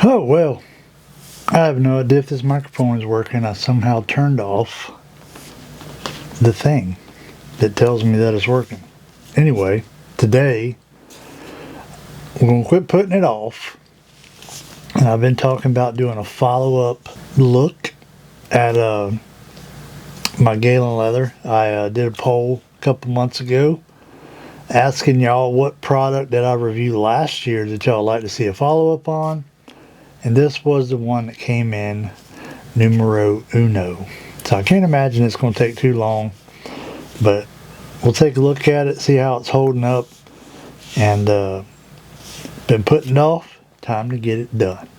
Oh well, I have no idea if this microphone is working. I somehow turned off the thing that tells me that it's working. Anyway, today we're going to quit putting it off. And I've been talking about doing a follow-up look at my Galen leather. I did a poll a couple months ago asking y'all what product that I reviewed last year that y'all like to see a follow-up on. And this was the one that came in numero uno. So I can't imagine it's going to take too long. But we'll take a look at it, see how it's holding up. And been putting it off. Time to get it done.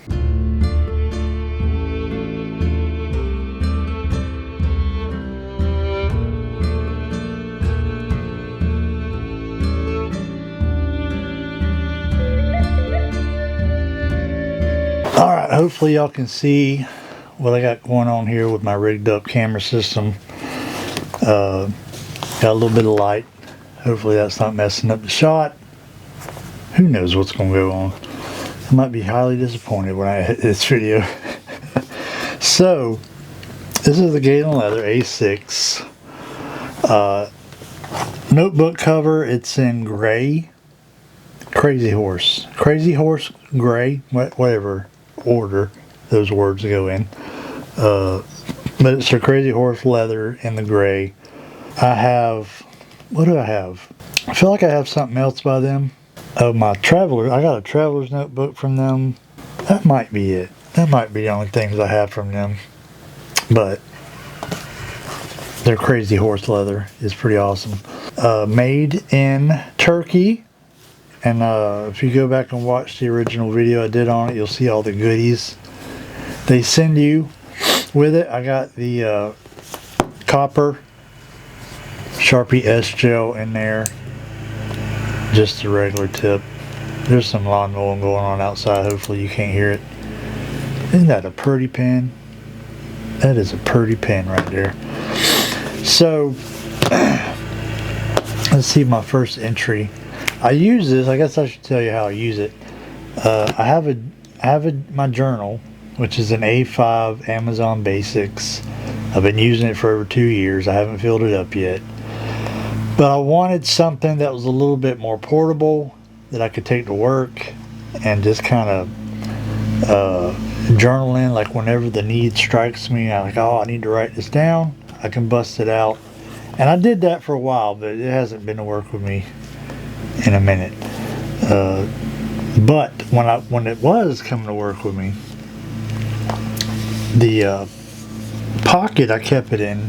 Alright, hopefully y'all can see what I got going on here with my rigged up camera system. Got a little bit of light. Hopefully that's not messing up the shot. Who knows what's going to go on. I might be highly disappointed when I edit this video. So, this is the Galen Leather A6 notebook cover. It's in gray. Crazy Horse gray, whatever order those words go in. But it's a Crazy Horse leather in the gray. I have, what do I have? I feel like I have something else by them. Oh, my Traveler, I got a Traveler's notebook from them. That might be it. That might be the only things I have from them. But their Crazy Horse leather is pretty awesome. Made in Turkey. And if you go back and watch the original video I did on it, you'll see all the goodies they send you with it. I got the copper Sharpie S gel in there. Just the regular tip. There's some lawn mowing going on outside. Hopefully you can't hear it. Isn't that a pretty pen? That is a pretty pen right there. So, let's see my first entry. I use this, I guess I should tell you how I use it. I have my journal, which is an A5 Amazon Basics. I've been using it for over 2 years. I haven't filled it up yet. But I wanted something that was a little bit more portable, that I could take to work and just kind of journal in, like whenever the need strikes me. I'm like, oh, I need to write this down. I can bust it out. And I did that for a while, but it hasn't been to work with me in a minute. But when it was coming to work with me, the pocket I kept it in,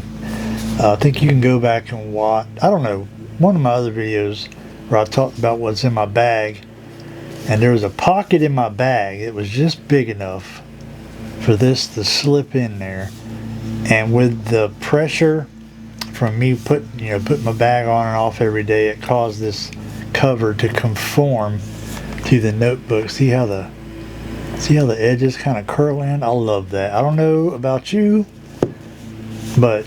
I think you can go back and watch, I don't know, one of my other videos where I talked about what's in my bag, and there was a pocket in my bag. It was just big enough for this to slip in there, and with the pressure from me putting my bag on and off every day, it caused this cover to conform to the notebook. See how the edges kind of curl in? I love that. I don't know about you, but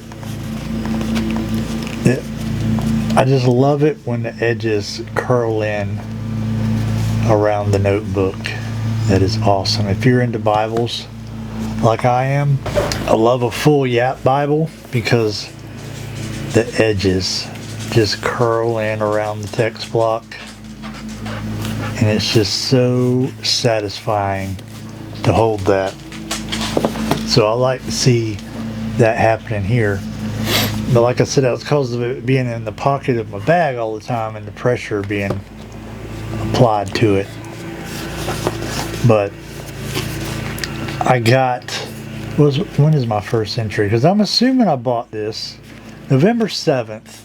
I just love it when the edges curl in around the notebook. That is awesome. If you're into Bibles like I am, I love a full Yap Bible because the edges just curl in around the text block, and it's just so satisfying to hold that. So I like to see that happening here. But like I said, that was because of it being in the pocket of my bag all the time and the pressure being applied to it. But I got, when is my first entry? Because I'm assuming I bought this November 7th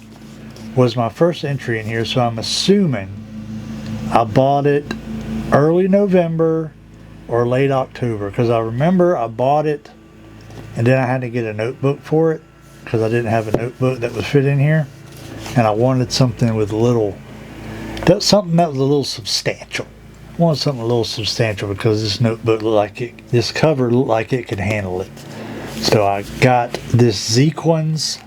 was my first entry in here, so I'm assuming I bought it early November or late October, because I remember I bought it and then I had to get a notebook for it because I didn't have a notebook that would fit in here, and I wanted something with something that was a little substantial. I wanted something a little substantial because this notebook this cover looked like it could handle it. So I got this Zequins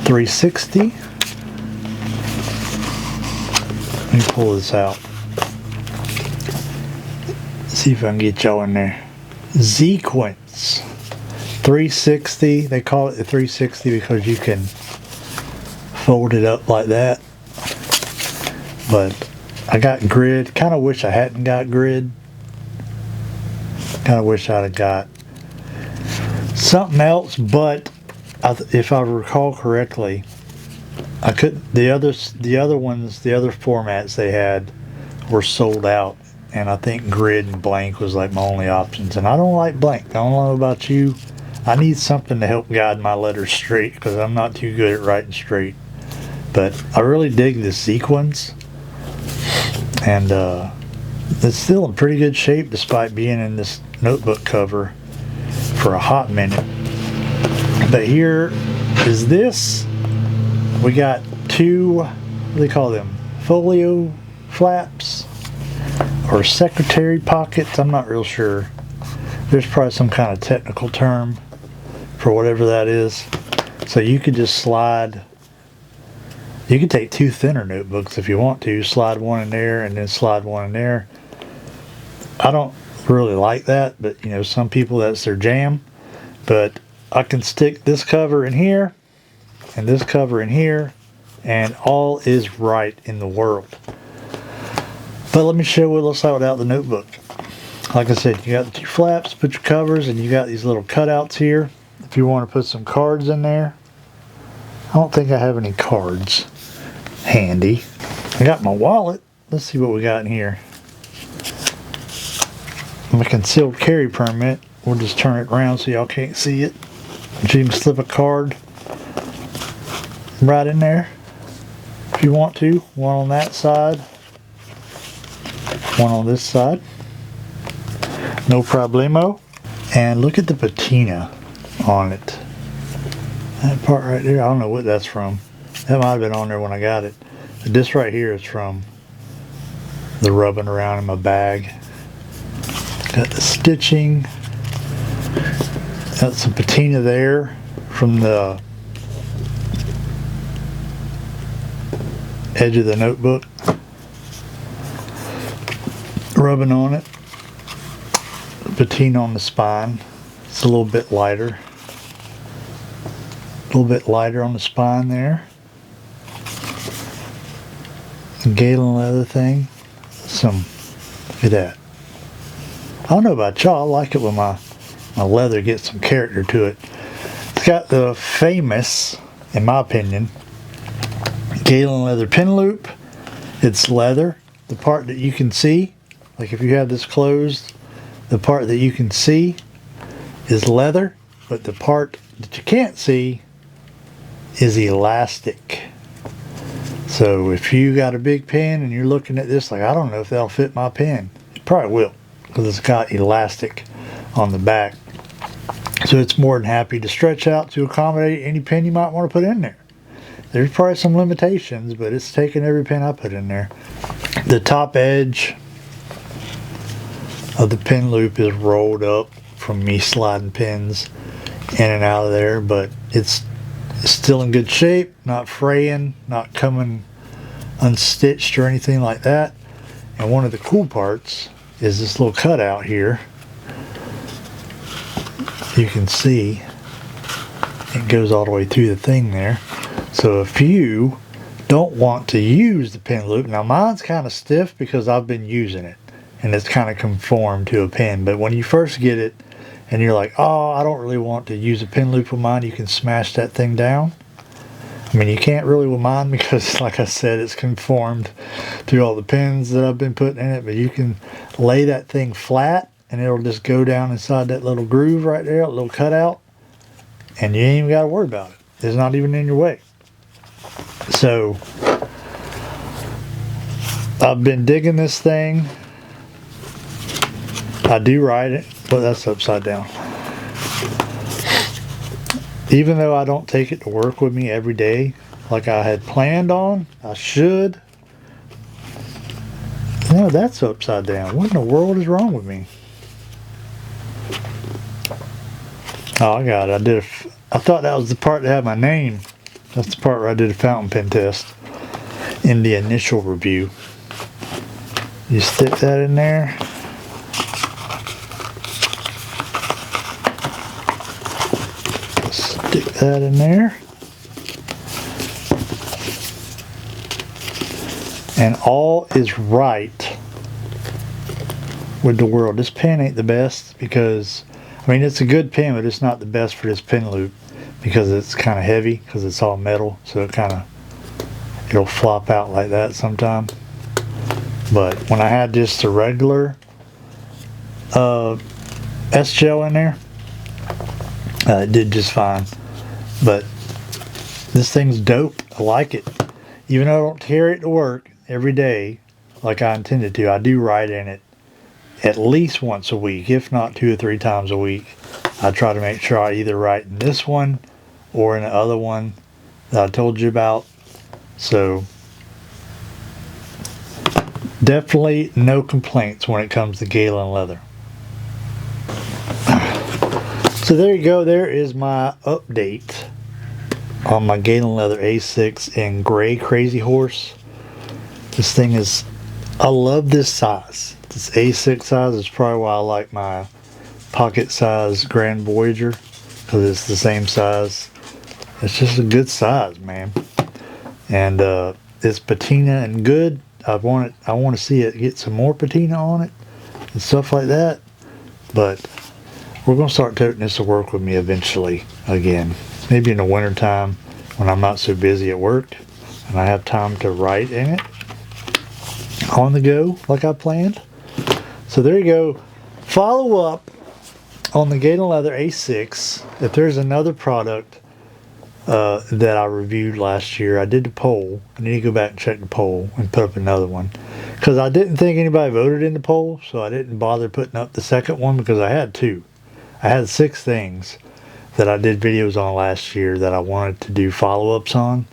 360. Let me pull this out. see if I can get y'all in there. Sequence 360. They call it the 360 because you can fold it up like that. But I got grid. Kind of wish I hadn't got grid. Kind of wish I'd have got something else, but if I recall correctly, I could the other formats they had were sold out, and I think grid and blank was like my only options. And I don't like blank. I don't know about you. I need something to help guide my letters straight because I'm not too good at writing straight. But I really dig this sequence, and it's still in pretty good shape despite being in this notebook cover for a hot minute. But here is this. We got two, what do they call them? Folio flaps or secretary pockets. I'm not real sure. There's probably some kind of technical term for whatever that is. So you could just slide. You could take two thinner notebooks if you want to. Slide one in there and then slide one in there. I don't really like that, but you know, some people that's their jam. But I can stick this cover in here and this cover in here, and all is right in the world. But let me show you what it looks like without the notebook. Like I said, you got the two flaps, put your covers, and you got these little cutouts here if you want to put some cards in there. I don't think I have any cards handy. I got my wallet. Let's see what we got in here. My concealed carry permit. We'll just turn it around so y'all can't see it. So you can slip a card right in there if you want to. One on that side, one on this side. No problemo. And look at the patina on it. That part right there, I don't know what that's from. That might have been on there when I got it. But this right here is from the rubbing around in my bag. Got the stitching. Got some patina there from the edge of the notebook. Rubbing on it. Patina on the spine. It's a little bit lighter. A little bit lighter on the spine there. Galen leather thing. Look at that. I don't know about y'all. I like it when my leather gets some character to it. It's got the famous, in my opinion, Galen leather pin loop. It's leather. The part that you can see, like if you have this closed, the part that you can see is leather, but the part that you can't see is elastic. So if you got a big pen and you're looking at this like, I don't know if that'll fit my pen, it probably will, because it's got elastic on the back. So it's more than happy to stretch out to accommodate any pen you might want to put in there. There's probably some limitations, but it's taking every pen I put in there. The top edge of the pin loop is rolled up from me sliding pins in and out of there, but it's still in good shape, not fraying, not coming unstitched or anything like that. And one of the cool parts is this little cutout here. You can see it goes all the way through the thing there. So if you don't want to use the pin loop, now mine's kind of stiff because I've been using it and it's kind of conformed to a pen, but when you first get it and you're like, oh, I don't really want to use a pin loop with mine, you can smash that thing down. I mean, you can't really with mine because, like I said, it's conformed to all the pins that I've been putting in it, but you can lay that thing flat and it'll just go down inside that little groove right there, a little cutout, and you ain't even got to worry about it. It's not even in your way. So, I've been digging this thing. I do write it, but that's upside down. Even though I don't take it to work with me every day like I had planned on, I should. No, that's upside down. What in the world is wrong with me? Oh, I got it. I thought that was the part that had my name. That's the part where I did a fountain pen test in the initial review. You stick that in there. Stick that in there. And all is right with the world. This pen ain't the best because, I mean, it's a good pen, but it's not the best for this pen loop because it's kind of heavy because it's all metal, so it'll flop out like that sometime. But when I had just the regular S-gel in there, it did just fine. But this thing's dope. I like it. Even though I don't carry it to work every day like I intended to, I do write in it at least once a week, if not 2 or 3 times a week. I try to make sure I either write in this one or in the other one that I told you about. So definitely no complaints when it comes to Galen leather. So there you go. There is my update on my Galen leather A6 in gray Crazy Horse. This thing is, I love this size. This A6 size is probably why I like my pocket size Grand Voyager, because it's the same size. It's just a good size, man. And it's patina and good. I want to see it get some more patina on it and stuff like that. But we're going to start toting this to work with me eventually again. Maybe in the winter time when I'm not so busy at work and I have time to write in it on the go like I planned. So there you go. Follow up on the Galen leather A6. If there's another product that I reviewed last year, I did the poll. I need to go back and check the poll and put up another one, because I didn't think anybody voted in the poll, so I didn't bother putting up the second one, because I had 2. I had 6 things that I did videos on last year that I wanted to do follow-ups on,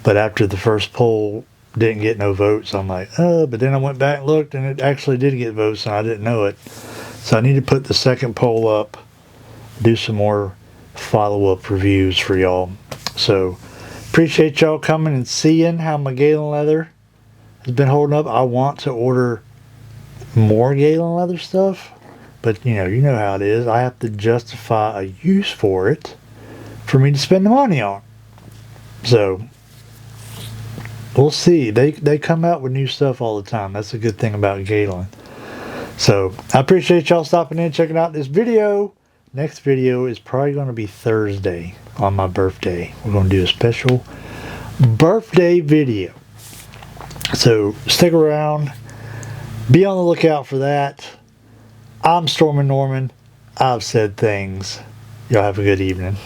but after the first poll didn't get no votes, I'm like, oh, but then I went back and looked and it actually did get votes and I didn't know it. So I need to put the second poll up, do some more follow-up reviews for y'all. So appreciate y'all coming and seeing how my Galen leather has been holding up. I want to order more Galen leather stuff, but you know how it is. I have to justify a use for it for me to spend the money on. So we'll see. They come out with new stuff all the time. That's a good thing about Galen. So I appreciate y'all stopping in and checking out this video. Next video is probably going to be Thursday on my birthday. We're going to do a special birthday video. So stick around. Be on the lookout for that. I'm Stormin' Norman. I've said things. Y'all have a good evening.